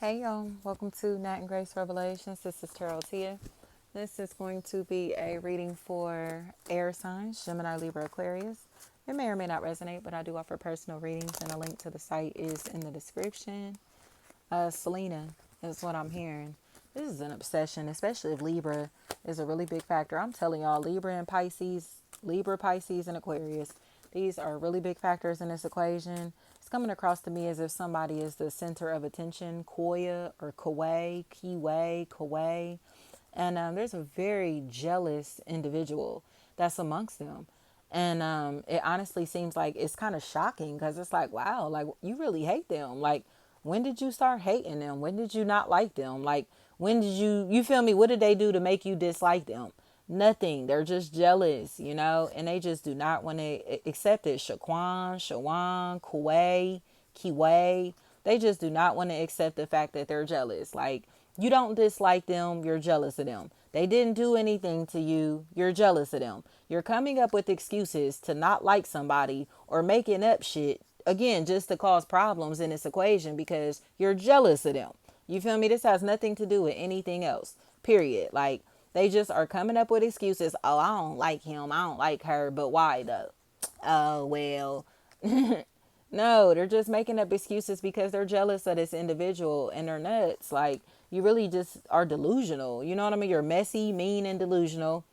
Hey y'all, welcome to Nat and Grace Revelations. This is Tarot Tia. This is going to be a reading for air signs, Gemini, Libra, Aquarius. It may or may not resonate, but I do offer personal readings, and a link to the site is in the description. Selena is what I'm hearing. This is an obsession, especially if Libra is a really big factor. I'm telling y'all, Libra and Pisces, Libra, Pisces, and Aquarius, these are really big factors in this equation. It's coming across to me as if somebody is the center of attention, Koya or Kawai, Kiway, Kawai. And there's a very jealous individual that's amongst them. And it honestly seems like it's kind of shocking because it's like, wow, like you really hate them. Like, when did you start hating them? When did you not like them? Like, when did you feel me? What did they do to make you dislike them? Nothing. They're just jealous, and they just do not want to accept it. Shaquan, Shawan, Kuwait, Kiway. They just do not want to accept the fact that they're jealous. Like, you don't dislike them, you're jealous of them. They didn't do anything to you, you're jealous of them. You're coming up with excuses to not like somebody or making up shit, again, just to cause problems in this equation because you're jealous of them. You feel me? This has nothing to do with anything else, period. Like, they just are coming up with excuses. Oh, I don't like him, I don't like her, but why though? Oh, well. No, they're just making up excuses because they're jealous of this individual and they're nuts. Like, you really just are delusional. You know what I mean? You're messy, mean, and delusional.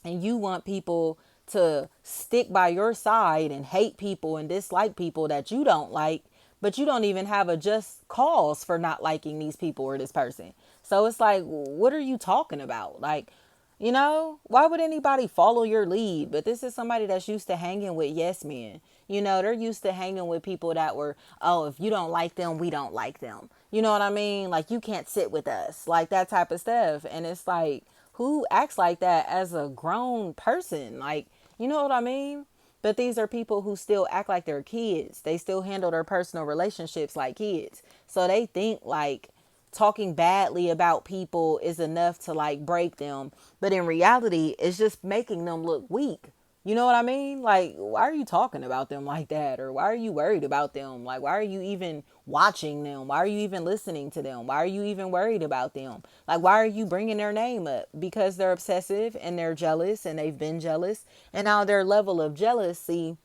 And you want people to stick by your side and hate people and dislike people that you don't like, but you don't even have a just cause for not liking these people or this person. So it's like, what are you talking about? Like, why would anybody follow your lead? But this is somebody that's used to hanging with yes men. They're used to hanging with people that were, oh, if you don't like them, we don't like them. You know what I mean? Like, you can't sit with us, like that type of stuff. And it's like, who acts like that as a grown person? Like, you know what I mean? But these are people who still act like they're kids. They still handle their personal relationships like kids. So they think like talking badly about people is enough to like break them. But in reality, it's just making them look weak. You know what I mean? Like, why are you talking about them like that? Or why are you worried about them? Like, why are you even watching them? Why are you even listening to them? Why are you even worried about them? Like, why are you bringing their name up? Because they're obsessive and they're jealous and they've been jealous. And now their level of jealousy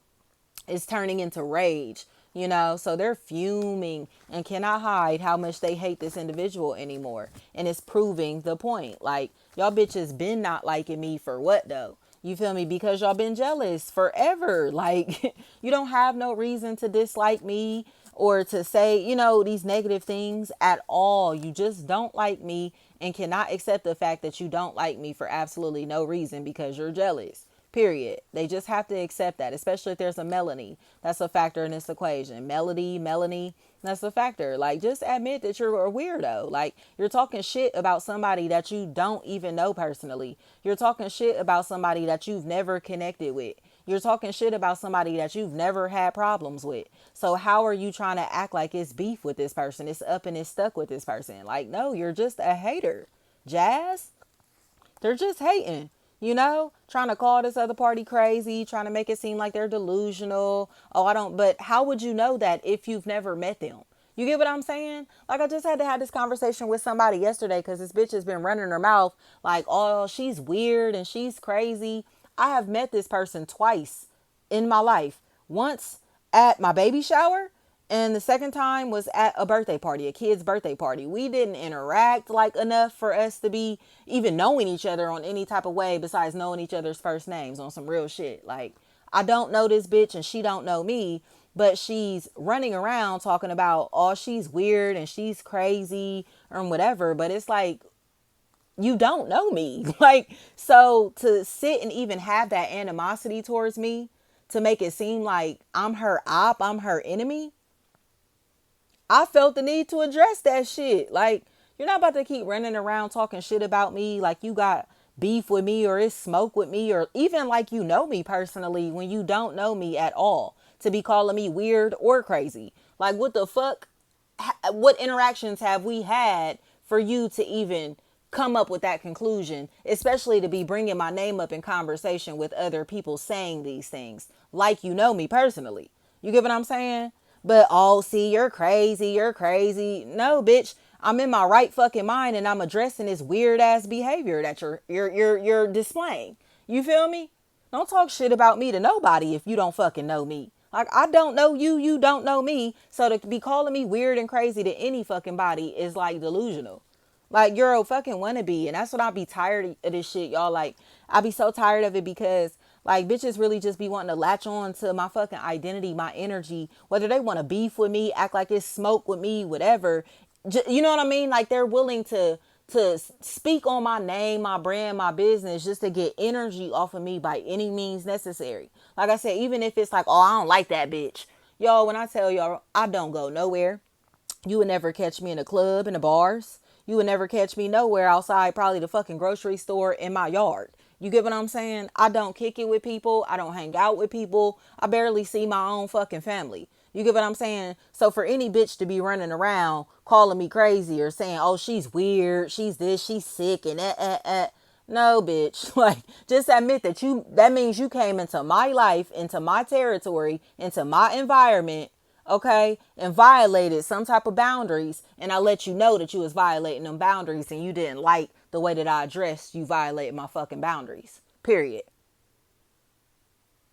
is turning into rage, so they're fuming and cannot hide how much they hate this individual anymore. And it's proving the point. Like, y'all bitches been not liking me for what though? You feel me? Because y'all been jealous forever. Like, you don't have no reason to dislike me or to say, these negative things at all. You just don't like me and cannot accept the fact that you don't like me for absolutely no reason because you're jealous. Period. They just have to accept that, especially if there's a Melanie. That's a factor in this equation. Melanie, that's a factor. Like, just admit that you're a weirdo. Like, you're talking shit about somebody that you don't even know personally. You're talking shit about somebody that you've never connected with. You're talking shit about somebody that you've never had problems with. So how are you trying to act like it's beef with this person? It's up and it's stuck with this person. Like, no, you're just a hater. Jazz? They're just hating, trying to call this other party crazy, trying to make it seem like they're delusional. Oh, I don't, but how would you know that if you've never met them? You get what I'm saying? Like, I just had to have this conversation with somebody yesterday because this bitch has been running her mouth like, oh, she's weird and she's crazy. I have met this person twice in my life. Once at my baby shower, and the second time was at a birthday party, a kid's birthday party. We didn't interact like enough for us to be even knowing each other on any type of way besides knowing each other's first names on some real shit. Like, I don't know this bitch and she don't know me, but she's running around talking about, oh, she's weird and she's crazy or whatever. But it's like, you don't know me. Like, so to sit and even have that animosity towards me to make it seem like I'm her op, I'm her enemy, I felt the need to address that shit. Like, you're not about to keep running around talking shit about me like you got beef with me or it's smoke with me or even like you know me personally when you don't know me at all. To be calling me weird or crazy. Like, what the fuck? What interactions have we had for you to even come up with that conclusion, especially to be bringing my name up in conversation with other people saying these things like you know me personally? You get what I'm saying? But, oh, see, you're crazy. You're crazy. No, bitch. I'm in my right fucking mind and I'm addressing this weird ass behavior that you're displaying. You feel me? Don't talk shit about me to nobody if you don't fucking know me. Like, I don't know you, you don't know me. So to be calling me weird and crazy to any fucking body is like delusional. Like, you're a fucking wannabe. And that's what I be tired of this shit, y'all. Like, I be so tired of it because like bitches really just be wanting to latch on to my fucking identity, my energy, whether they want to beef with me, act like it's smoke with me, whatever. You know what I mean? Like, they're willing to speak on my name, my brand, my business, just to get energy off of me by any means necessary. Like I said, even if it's like, oh, I don't like that bitch. Y'all, when I tell y'all, I don't go nowhere. You would never catch me in a club, in the bars. You would never catch me nowhere outside probably the fucking grocery store in my yard. You get what I'm saying? I don't kick it with people. I don't hang out with people. I barely see my own fucking family. You get what I'm saying? So for any bitch to be running around calling me crazy or saying, oh, she's weird, she's this, she's sick, and no, bitch. Like, just admit that means you came into my life, into my territory, into my environment, okay, and violated some type of boundaries, and I let you know that you was violating them boundaries and you didn't like the way that I addressed you violating my fucking boundaries. Period.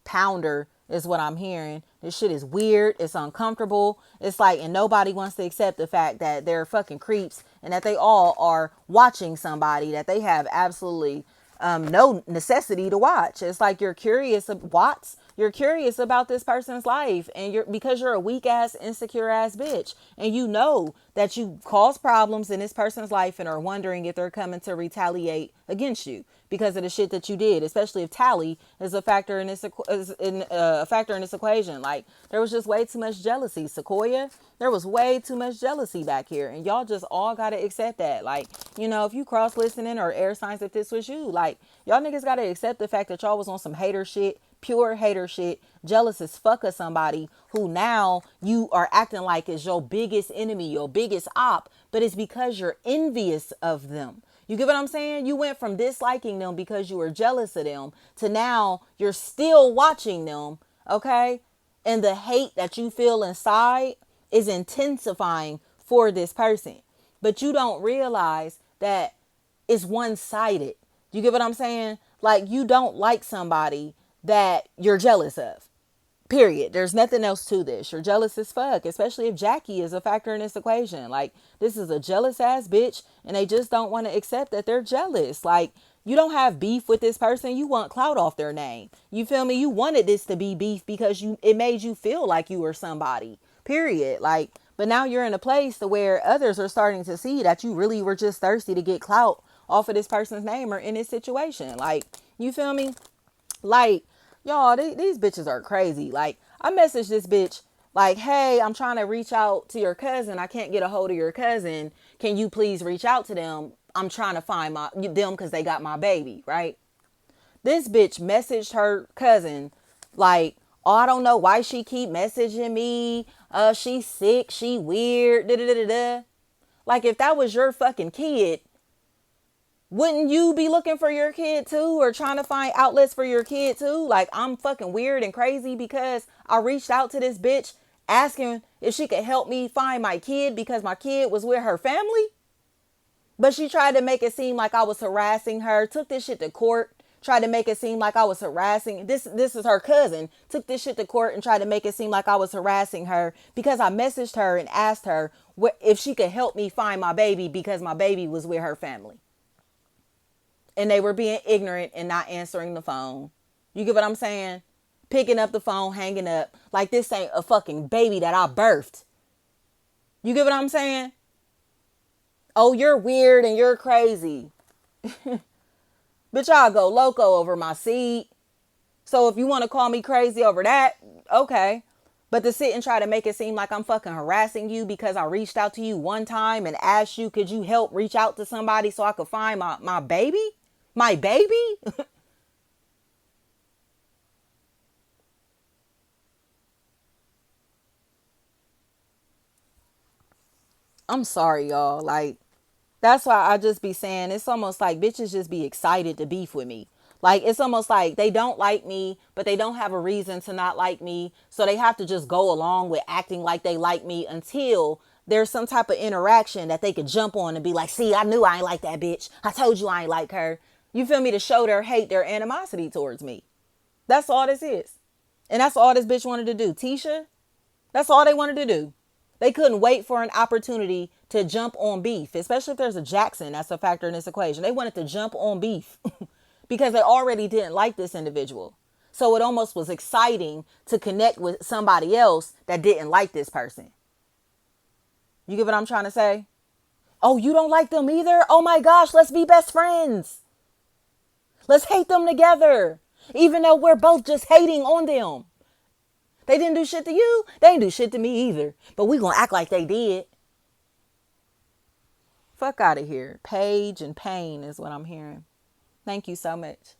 Pounder is what I'm hearing. This shit is weird. It's uncomfortable. It's like, and nobody wants to accept the fact that they're fucking creeps and that they all are watching somebody that they have absolutely no necessity to watch. It's like you're curious of Watts. You're curious about this person's life, and because you're a weak ass, insecure ass bitch, and you know that you cause problems in this person's life and are wondering if they're coming to retaliate against you because of the shit that you did, especially if tally is a factor in this equation. Like, there was just way too much jealousy, Sequoia. There was way too much jealousy back here, and y'all just all gotta accept that. Like, you know, if you cross listening or air signs, if this was you, like, y'all niggas gotta accept the fact that y'all was on some hater shit, pure hater shit, jealous as fuck of somebody who now you are acting like is your biggest enemy, your biggest op, but it's because you're envious of them. You get what I'm saying? You went from disliking them because you were jealous of them to now you're still watching them, okay? And the hate that you feel inside is intensifying for this person. But you don't realize that it's one-sided. You get what I'm saying? Like, you don't like somebody that you're jealous of. Period. There's nothing else to this. You're jealous as fuck, especially if Jackie is a factor in this equation. Like, this is a jealous ass bitch, and they just don't want to accept that they're jealous. Like, you don't have beef with this person. You want clout off their name. You feel me? You wanted this to be beef because it made you feel like you were somebody. Period. Like, but now you're in a place to where others are starting to see that you really were just thirsty to get clout off of this person's name or in this situation. Like, you feel me? Like, y'all, these bitches are crazy. Like, I messaged this bitch like, hey, I'm trying to reach out to your cousin. I can't get a hold of your cousin. Can you please reach out to them? I'm trying to find them because they got my baby, right? This bitch messaged her cousin like, oh, I don't know why she keep messaging me. She's sick. She weird. Da, da, da, da, da. Like, if that was your fucking kid, wouldn't you be looking for your kid too, or trying to find outlets for your kid too? Like, I'm fucking weird and crazy because I reached out to this bitch asking if she could help me find my kid because my kid was with her family. But she tried to make it seem like I was harassing her, took this shit to court, tried to make it seem like I was harassing. This is her cousin, took this shit to court and tried to make it seem like I was harassing her because I messaged her and asked her if she could help me find my baby because my baby was with her family. And they were being ignorant and not answering the phone. You get what I'm saying? Picking up the phone, hanging up. Like, this ain't a fucking baby that I birthed. You get what I'm saying? Oh, you're weird and you're crazy. Bitch, I'll go loco over my seed. So if you want to call me crazy over that, okay. But to sit and try to make it seem like I'm fucking harassing you because I reached out to you one time and asked you, could you help reach out to somebody so I could find my baby? My baby? I'm sorry, y'all. Like, that's why I just be saying it's almost like bitches just be excited to beef with me. Like, it's almost like they don't like me, but they don't have a reason to not like me. So they have to just go along with acting like they like me until there's some type of interaction that they could jump on and be like, see, I knew I ain't like that bitch. I told you I ain't like her. You feel me? To show their hate, their animosity towards me. That's all this is. And that's all this bitch wanted to do. Tisha, that's all they wanted to do. They couldn't wait for an opportunity to jump on beef, especially if there's a Jackson that's a factor in this equation. They wanted to jump on beef because they already didn't like this individual. So it almost was exciting to connect with somebody else that didn't like this person. You get what I'm trying to say? Oh, you don't like them either? Oh my gosh, let's be best friends. Let's hate them together. Even though we're both just hating on them. They didn't do shit to you. They didn't do shit to me either. But we gonna act like they did. Fuck out of here. Page and pain is what I'm hearing. Thank you so much.